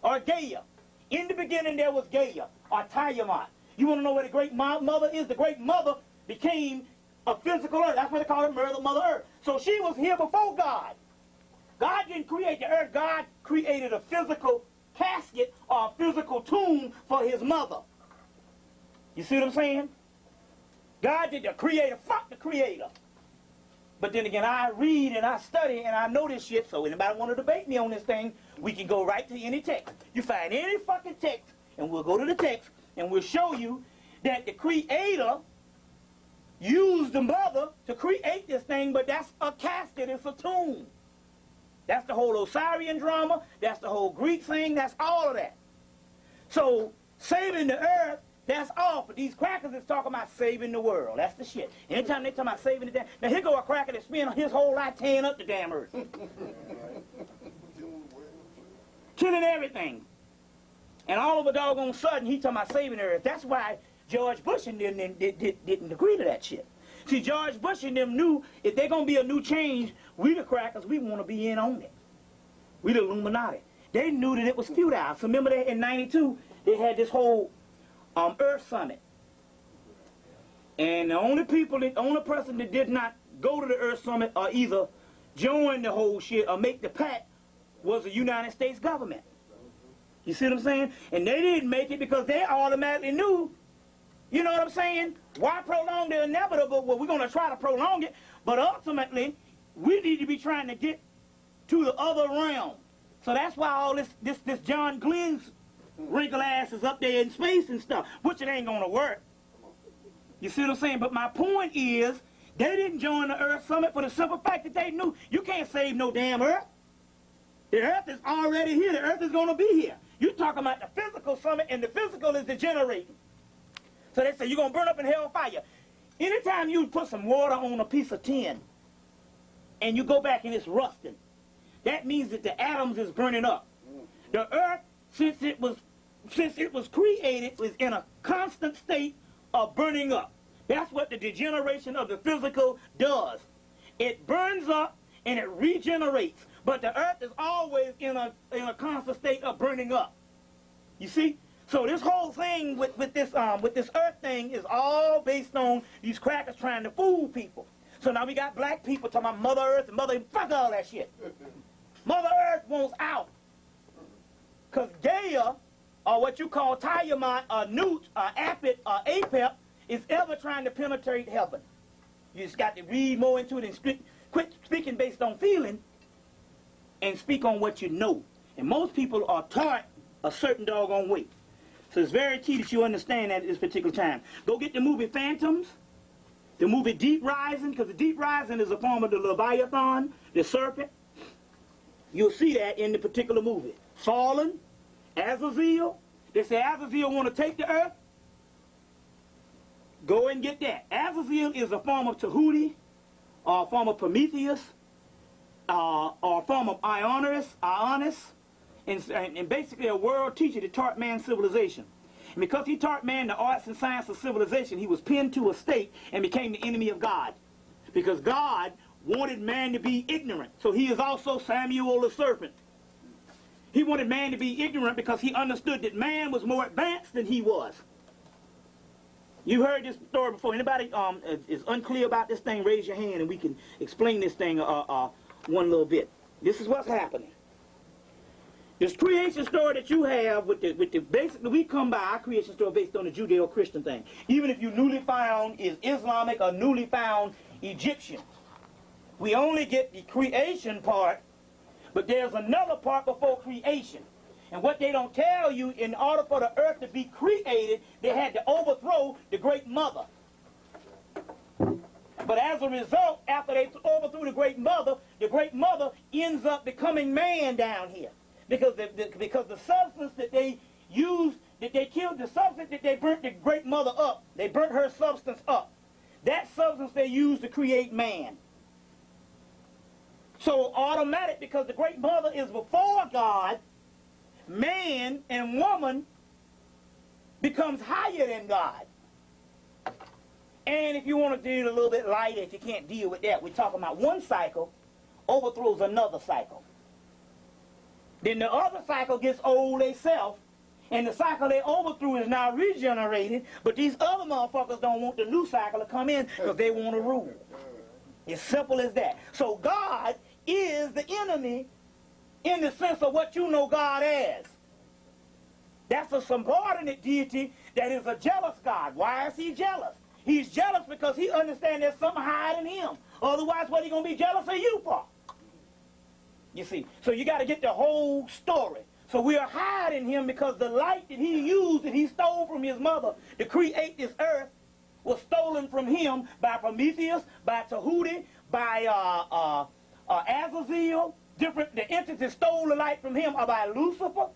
or Gaia. In the beginning there was Gaia or Tiamat. You want to know where the great mother is? The great mother became a physical earth. That's what they call her, Mother Earth. So she was here before God. God didn't create the earth. God created a physical casket or a physical tomb for his mother. You see what I'm saying? God did the creator. Fuck the creator. But then again, I read and I study and I know this shit, so anybody want to debate me on this thing, we can go right to any text. You find any fucking text, and we'll go to the text, and we'll show you that the creator used the mother to create this thing, but that's a casket, it's a tomb. That's the whole Osirian drama, that's the whole Greek thing, that's all of that. So, saving the earth, that's all. But these crackers is talking about saving the world. That's the shit. Anytime they talk about saving the damn... Now, here go a cracker that spent his whole life tearing up the damn earth. Killing everything. And all of a doggone sudden, he talking about saving the earth. That's why George Bush and them didn't agree to that shit. See, George Bush and them knew if they're going to be a new change, we the crackers, we want to be in on it. We the Illuminati. They knew that it was futile. So remember that in 92, they had this whole Earth Summit. And the only person that did not go to the Earth Summit or either join the whole shit or make the pact was the United States government. You see what I'm saying? And they didn't make it because they automatically knew, you know what I'm saying? Why prolong the inevitable? Well, we're going to try to prolong it, but ultimately, we need to be trying to get to the other realm. So that's why all this John Glenn's wrinkle ass is up there in space and stuff, which it ain't going to work. You see what I'm saying? But my point is, they didn't join the Earth Summit for the simple fact that they knew you can't save no damn Earth. The Earth is already here. The Earth is going to be here. You're talking about the physical summit, and the physical is degenerating. So they say you're going to burn up in hellfire. Anytime you put some water on a piece of tin, and you go back and it's rusting, that means that the atoms is burning up. The Earth, since it was created, was in a constant state of burning up. That's what the degeneration of the physical does. It burns up and it regenerates. But the Earth is always in a constant state of burning up. You see? So this whole thing with this Earth thing is all based on these crackers trying to fool people. So now we got black people talking about Mother Earth and Mother... Fuck all that shit. Mother Earth wants out. Because Gaia, or what you call Tiamat, or Newt, or Apit, or Apep, is ever trying to penetrate heaven. You just got to read more into it and quit speaking based on feeling and speak on what you know. And most people are taught a certain doggone way. So it's very key that you understand that at this particular time. Go get the movie Phantoms, the movie Deep Rising, because the Deep Rising is a form of the Leviathan, the serpent. You'll see that in the particular movie. Fallen, Azazel. They say Azazel want to take the earth. Go and get that. Azazel is a form of Tahuti, or a form of Prometheus, or a form of Ionis, and basically a world teacher that taught man civilization. And because he taught man the arts and science of civilization, he was pinned to a stake and became the enemy of God. Because God wanted man to be ignorant. So he is also Samuel the serpent. He wanted man to be ignorant because he understood that man was more advanced than he was. You heard this story before. Anybody is unclear about this thing, raise your hand and we can explain this thing one little bit. This is what's happening. This creation story that you have with the basically we come by our creation story based on the Judeo-Christian thing. Even if you newly found is Islamic or newly found Egyptian. We only get the creation part, but there's another part before creation. And what they don't tell you, in order for the earth to be created, they had to overthrow the Great Mother. But as a result, after they overthrew the Great Mother ends up becoming man down here. Because the substance that they used, that they killed, the substance that they burnt the Great Mother up, they burnt her substance up. That substance they used to create man. So automatic, because the Great Mother is before God, man and woman becomes higher than God. And if you want to do it a little bit lighter, if you can't deal with that, we're talking about one cycle overthrows another cycle. Then the other cycle gets old itself, and the cycle they overthrew is now regenerated, but these other motherfuckers don't want the new cycle to come in because they want to rule. It's simple as that. So God is the enemy in the sense of what you know God as. That's a subordinate deity that is a jealous God. Why is he jealous? He's jealous because he understands there's something higher than him. Otherwise, what are he going to be jealous of you for? You see, so you got to get the whole story. So we are hiding him because the light that he used, that he stole from his mother to create this earth, was stolen from him by Prometheus, by Tahuti, by Azazel. The entities stole the light from him, or by Lucifer,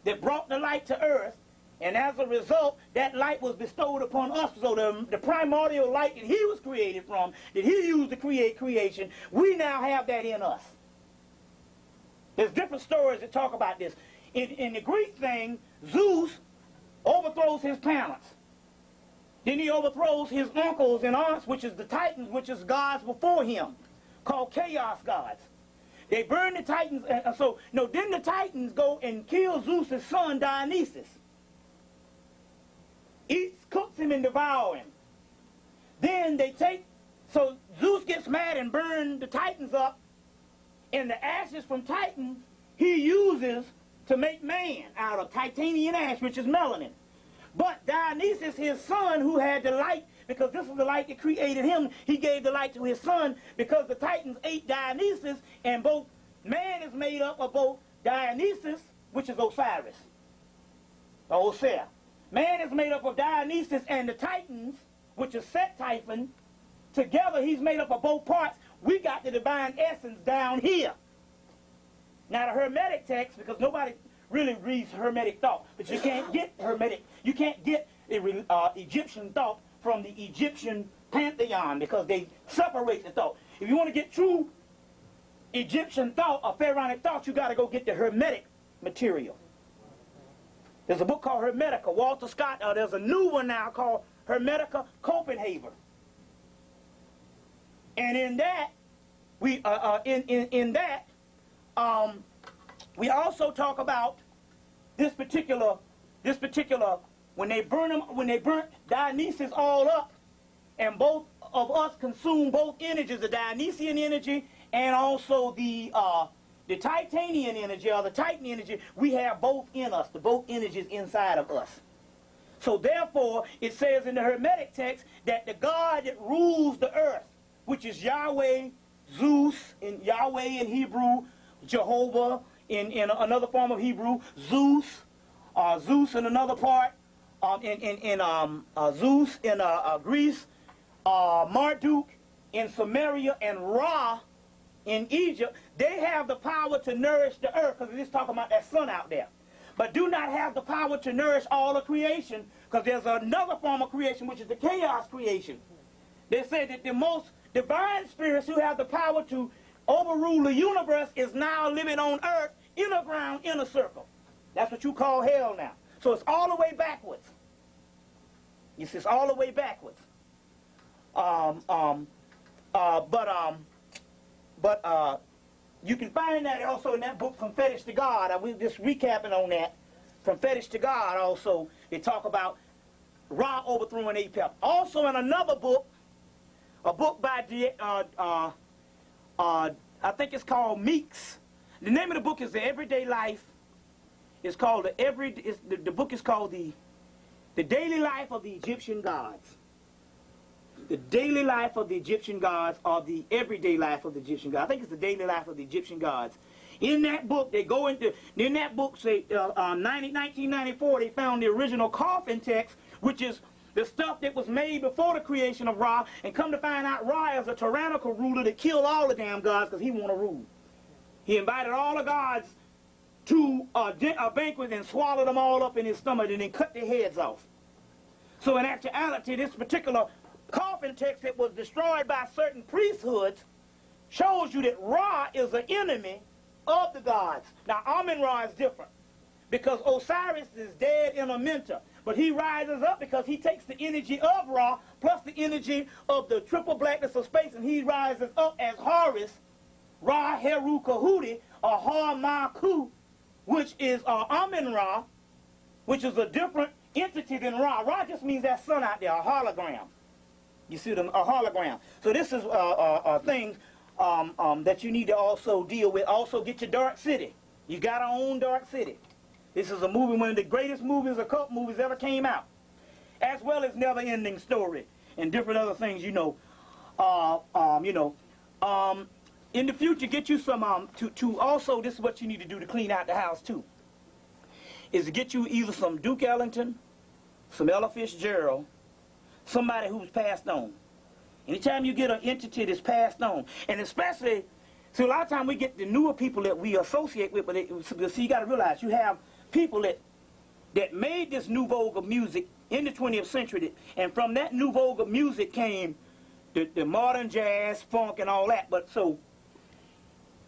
that brought the light to earth. And as a result, that light was bestowed upon us. So the primordial light that he was created from, that he used to create creation, we now have that in us. There's different stories that talk about this. In the Greek thing, Zeus overthrows his parents. Then he overthrows his uncles and aunts, which is the Titans, which is gods before him, called chaos gods. They burn the Titans. Then the Titans go and kill Zeus' son, Dionysus. Eats, cooks him, and devour him. Then so Zeus gets mad and burns the Titans up, and the ashes from Titans he uses to make man out of titanium ash, which is melanin. But Dionysus, his son, who had the light, because this is the light that created him, he gave the light to his son, because the Titans ate Dionysus, and both man is made up of both Dionysus, which is Osiris, or Osir. Man is made up of Dionysus and the Titans, which is Set Typhon. Together, he's made up of both parts. We got the divine essence down here. Now, the Hermetic text, because nobody really reads Hermetic thought, but you can't get Egyptian thought from the Egyptian pantheon, because they separate the thought. If you want to get true Egyptian thought or pharaonic thought, you got to go get the Hermetic material. There's a book called Hermetica, Walter Scott. There's a new one now called Hermetica Copenhagen. And in that, we also talk about this particular when they burnt Dionysus all up, and both of us consume both energies, the Dionysian energy and also the Titanian energy, or the Titan energy. We have both in us, both energies inside of us. So therefore, it says in the Hermetic text that the God that rules the earth, which is Yahweh, Zeus, in Yahweh in Hebrew, Jehovah in another form of Hebrew, Zeus in another part, Zeus in Greece, Marduk in Samaria, and Ra in Egypt. They have the power to nourish the earth, because it's talking about that sun out there, but do not have the power to nourish all of creation, because there's another form of creation, which is the chaos creation. They say that the most divine spirits who have the power to overrule the universe is now living on earth in a ground inner circle. That's what you call hell now. So it's all the way backwards. It's all the way backwards. You can find that also in that book, From Fetish to God. We're just recapping on that. From Fetish to God also, they talk about Ra overthrowing Apep. Also in another book, a book by, I think it's called Meeks. The name of the book is The Everyday Life. It's called the book is called the Daily Life of the Egyptian Gods. The Daily Life of the Egyptian Gods, or the Everyday Life of the Egyptian Gods. I think it's the Daily Life of the Egyptian Gods. In that book, say, 1994, they found the original Coffin text, which is the stuff that was made before the creation of Ra, and come to find out Ra is a tyrannical ruler that killed all the damn gods because he want to rule. He invited all the gods to a banquet and swallowed them all up in his stomach and then cut their heads off. So in actuality, this particular Coffin text that was destroyed by certain priesthoods shows you that Ra is an enemy of the gods. Now, Amun-Ra is different, because Osiris is dead in a mentor, but he rises up because he takes the energy of Ra plus the energy of the triple blackness of space, and he rises up as Horus, Ra Heru Kahuti, or Ha-Ma-Ku, which is Amun-Ra, which is a different entity than Ra. Ra just means that sun out there, a hologram. You see them, a hologram. So this is things that you need to also deal with. Also get your Dark City. You got to own Dark City. This is a movie, one of the greatest movies, occult movies ever came out. As well as Never Ending Story and different other things, in the future, get you some, also, this is what you need to do to clean out the house too, is to get you either some Duke Ellington, some Ella Fitzgerald, somebody who's passed on. Anytime you get an entity that's passed on, and especially, so a lot of times we get the newer people that we associate with, but see, you got to realize you have people that made this new vogue of music in the 20th century, and from that new vogue of music came the modern jazz, funk, and all that. But so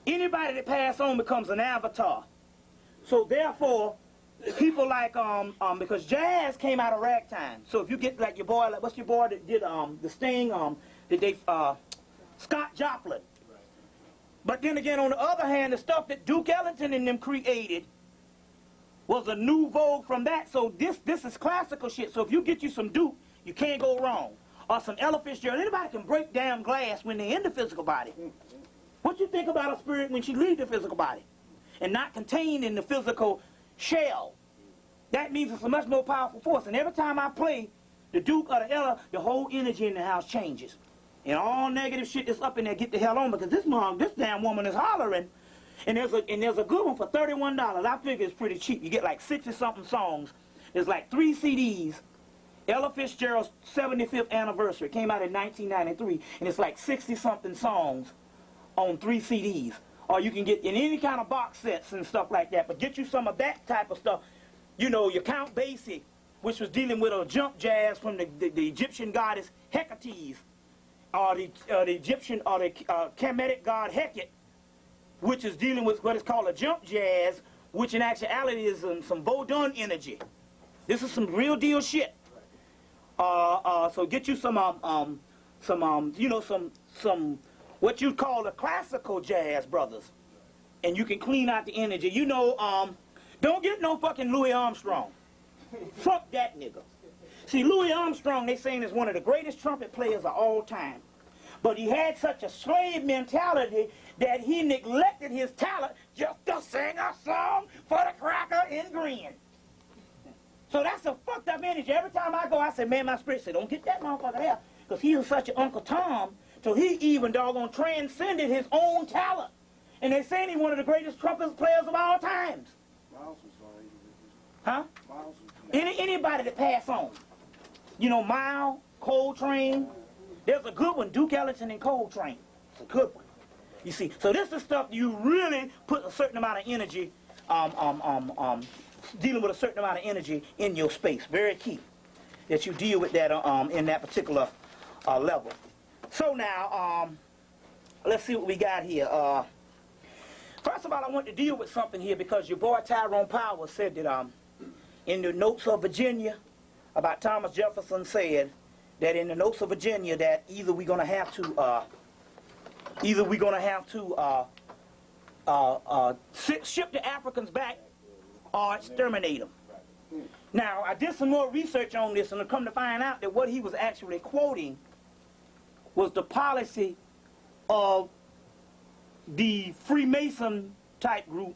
anybody that passed on becomes an avatar. So therefore, people like because jazz came out of ragtime. So if you get like your boy, like what's your boy that did the Sting, Scott Joplin. But then again, on the other hand, the stuff that Duke Ellington and them created was a new vogue from that. So this is classical shit. So if you get you some Duke, you can't go wrong. Or some Ella Fitzgerald. Anybody can break down glass when they're in the physical body. What you think about a spirit when she leaves the physical body and not contained in the physical shell? That means it's a much more powerful force. And every time I play the Duke or the Ella, the whole energy in the house changes. And all negative shit that's up in there, get the hell on, because this damn woman is hollering. And there's a good one for $31. I figure it's pretty cheap. You get like 60-something songs. There's like 3 CDs. Ella Fitzgerald's 75th anniversary. It came out in 1993. And it's like 60-something songs on 3 CDs. Or you can get in any kind of box sets and stuff like that. But get you some of that type of stuff. You know, your Count Basie, which was dealing with a jump jazz from the Egyptian goddess Hecate, or the Egyptian or the Kemetic god Hecate, which is dealing with what is called a jump jazz, which in actuality is some Vodun energy. This is some real deal shit. So get you some what you call the classical jazz, brothers, and you can clean out the energy. You know, don't get no fucking Louis Armstrong. Fuck that nigga. See, Louis Armstrong, they saying is one of the greatest trumpet players of all time. But he had such a slave mentality that he neglected his talent just to sing a song for the cracker and grin. So that's a fucked up energy. Every time I go, I say, man, my spirit said, don't get that motherfucker there. Because he was such an Uncle Tom, so he even doggone transcended his own talent. And they're saying he's one of the greatest trumpet players of all times. Huh? Anybody that pass on. You know, Miles, Coltrane. There's a good one, Duke Ellington and Coltrane. It's a good one. You see, so this is stuff you really put a certain amount of energy, dealing with a certain amount of energy in your space. Very key that you deal with that in that particular level. So now, let's see what we got here. First of all, I want to deal with something here because your boy Tyrone Power said that in the Notes of Virginia, about Thomas Jefferson said that in the Notes of Virginia that either we're gonna have to ship the Africans back or exterminate them. Now, I did some more research on this, and I come to find out that what he was actually quoting was the policy of the Freemason type group,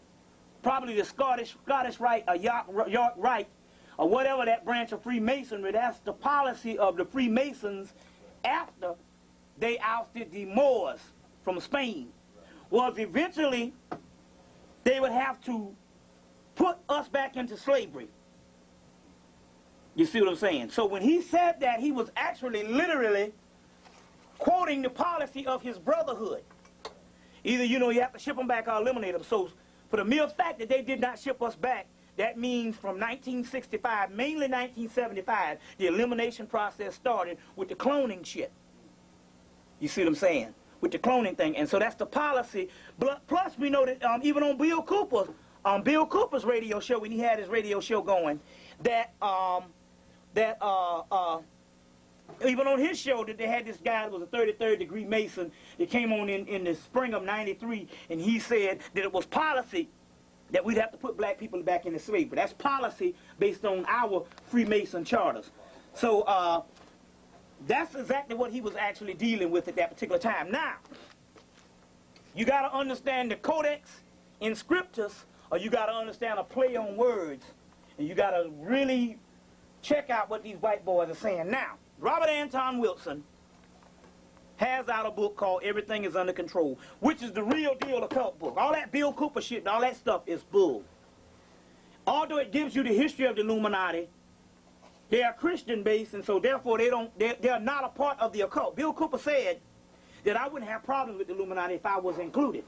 probably the Scottish Rite or York Rite, or whatever that branch of Freemasonry. That's the policy of the Freemasons after they ousted the Moors from Spain. Was eventually they would have to put us back into slavery. You see what I'm saying? So when he said that, he was actually literally quoting the policy of his brotherhood. Either, you know, you have to ship them back or eliminate them. So for the mere fact that they did not ship us back, that means from 1965, mainly 1975, the elimination process started with the cloning shit. You see what I'm saying? With the cloning thing. And so that's the policy. Plus, we know that even on Bill Cooper's radio show, when he had his radio show going, that even on his show that they had this guy that was a 33rd degree Mason that came on in the spring of '93, and he said that it was policy that we'd have to put black people back into slavery. That's policy based on our Freemason charters. So that's exactly what he was actually dealing with at that particular time. Now, you got to understand the Codex Inscriptus, or you got to understand a play on words, and you got to really check out what these white boys are saying. Now, Robert Anton Wilson has out a book called Everything is Under Control, which is the real deal occult book. All that Bill Cooper shit and all that stuff is bull. Although it gives you the history of the Illuminati, They are Christian based, and so therefore they're not a part of the occult. Bill Cooper said that I wouldn't have problems with the Illuminati if I was included.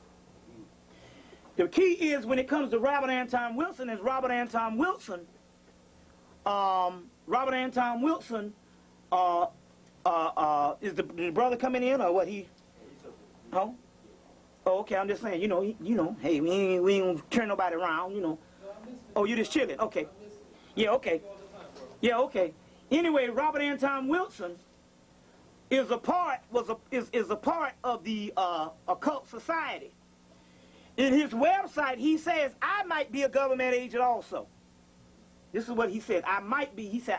The key is when it comes to Robert Anton Wilson, is Robert Anton Wilson is the brother coming in, or what he? Oh, okay. I'm just saying, hey, we ain't gonna turn nobody around, Oh, you just chilling? Okay. Yeah, okay. Yeah, okay. Anyway, Robert Anton Wilson is a part of the occult society. In his website, he says, I might be a government agent also. This is what he said. I might be. He said,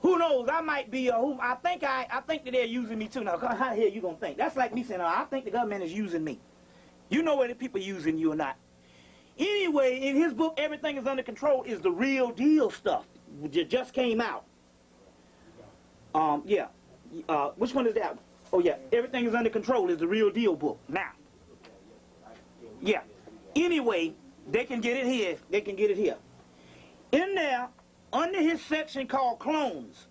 who knows? I might be. I think that they're using me too. Now, how the hell you gonna think? That's like me saying, I think the government is using me. You know whether people using you or not. Anyway, in his book, Everything is Under Control, is the real deal stuff. It just came out. Yeah. Which one is that? Oh yeah. Everything is Under Control is the real deal book. Now. Yeah. Anyway, they can get it here. They can get it here. In there, under his section called Clones,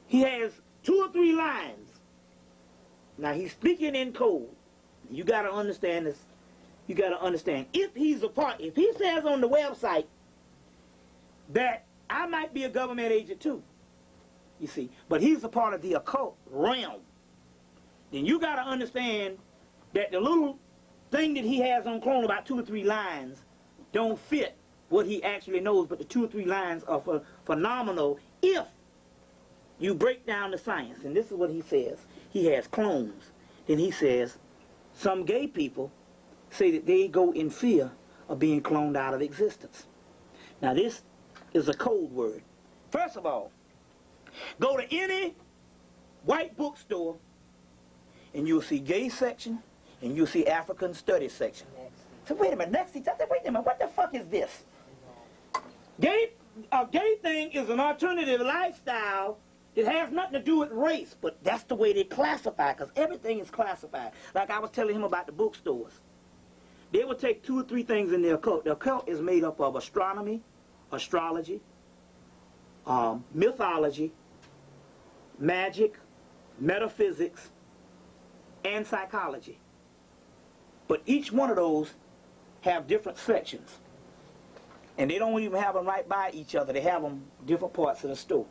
he has 2 or 3 lines. Now, he's speaking in code. You got to understand this. You got to understand. If he says on the website that I might be a government agent too, you see, but he's a part of the occult realm, then you got to understand that the little thing that he has on Clone, about 2 or 3 lines, don't fit what he actually knows, but the 2 or 3 lines are phenomenal if you break down the science. And this is what he says. He has clones. Then he says, some gay people say that they go in fear of being cloned out of existence. Now this is a code word. First of all, go to any white bookstore and you'll see gay section and you'll see African studies section. So wait a minute, next teacher, I said, wait a minute, what the fuck is this? A gay thing is an alternative lifestyle. It has nothing to do with race, but that's the way they classify, because everything is classified. Like I was telling him about the bookstores. They would take 2 or 3 things in the occult. The occult is made up of astronomy, astrology, mythology, magic, metaphysics, and psychology. But each one of those have different sections. And they don't even have them right by each other. They have them different parts of the store.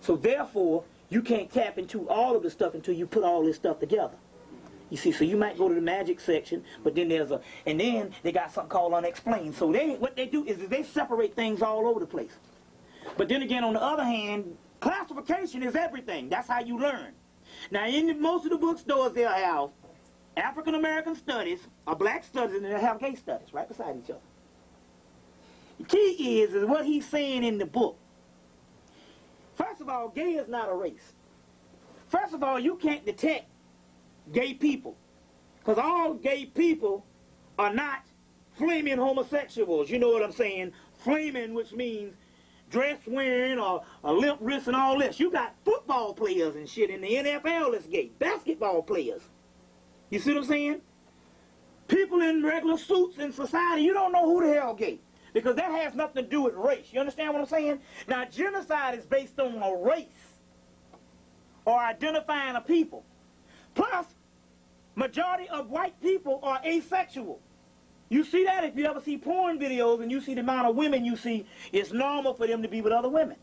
So therefore, you can't tap into all of the stuff until you put all this stuff together. You see, so you might go to the magic section, but then and then they got something called unexplained. So what they do is they separate things all over the place. But then again, on the other hand, classification is everything. That's how you learn. Now, in most of the bookstores, they'll have African American studies, or black studies, and they'll have gay studies right beside each other. The key is what he's saying in the book. First of all, gay is not a race. First of all, you can't detect gay people, because all gay people are not flaming homosexuals. You know what I'm saying? Flaming, which means dress wearing or limp wrist and all this. You got football players and shit in the NFL that's gay. Basketball players. You see what I'm saying? People in regular suits in society, you don't know who the hell gay, because that has nothing to do with race. You understand what I'm saying? Now, genocide is based on a race or identifying a people. Plus, majority of white people are asexual. You see that if you ever see porn videos and you see the amount of women you see, it's normal for them to be with other women.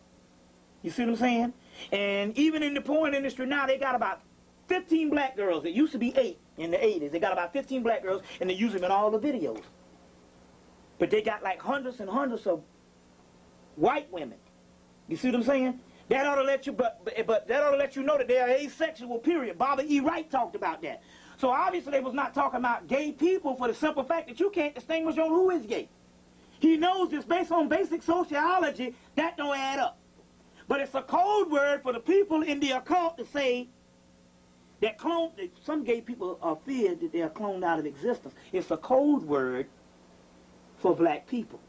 You see what I'm saying? And even in the porn industry now, they got about 15 black girls. It used to be 8 in the 80s. They got about 15 black girls, and they use them in all the videos. But they got like hundreds and hundreds of white women. You see what I'm saying? That ought to let you, but that ought to let you know that they are asexual, period. Bobby E. Wright talked about that. So obviously they was not talking about gay people for the simple fact that you can't distinguish on who is gay. He knows this based on basic sociology, that don't add up. But it's a code word for the people in the occult to say that some gay people are feared that they are cloned out of existence. It's a code word for black people.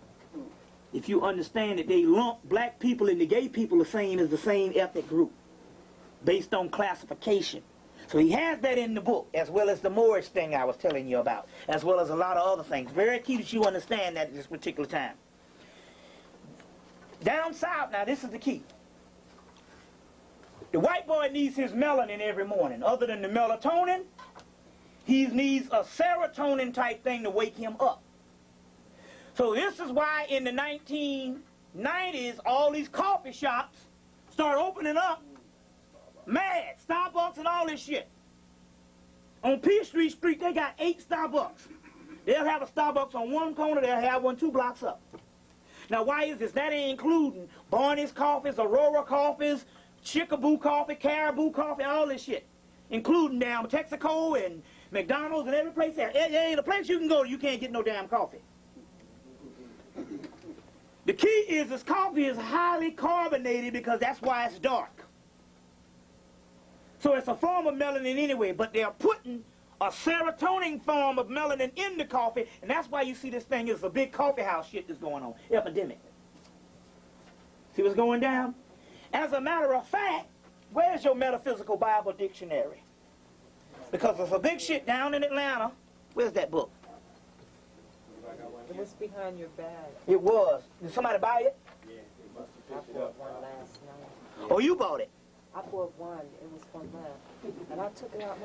If you understand that they lump black people and the gay people the same as the same ethnic group based on classification. So he has that in the book, as well as the Moorish thing I was telling you about, as well as a lot of other things. Very key that you understand that at this particular time. Down south, now this is the key. The white boy needs his melanin every morning. Other than the melatonin, he needs a serotonin type thing to wake him up. So this is why in the 1990s, all these coffee shops start opening up. Mad, Starbucks and all this shit. On Peachtree Street, they got 8 Starbucks. They'll have a Starbucks on one corner, they'll have one 2 blocks up. Now why is this? That ain't including Barney's coffees, Aurora coffees, Chickaboo coffee, Caribou coffee, all this shit. Including damn Texaco and McDonald's and every place there. There ain't a place you can go you can't get no damn coffee. The key is this coffee is highly carbonated because that's why it's dark. So it's a form of melanin anyway, but they're putting a serotonin form of melanin in the coffee, and that's why you see this thing is a big coffee house shit that's going on, epidemic. See what's going down? As a matter of fact, where's your metaphysical Bible dictionary? Because there's a big shit down in Atlanta. Where's that book? It was behind your bag. It was. Did somebody buy it? Yeah, it must I have picked it bought up. one last night. Oh, you bought it? I bought one. It was from left. And I took it out.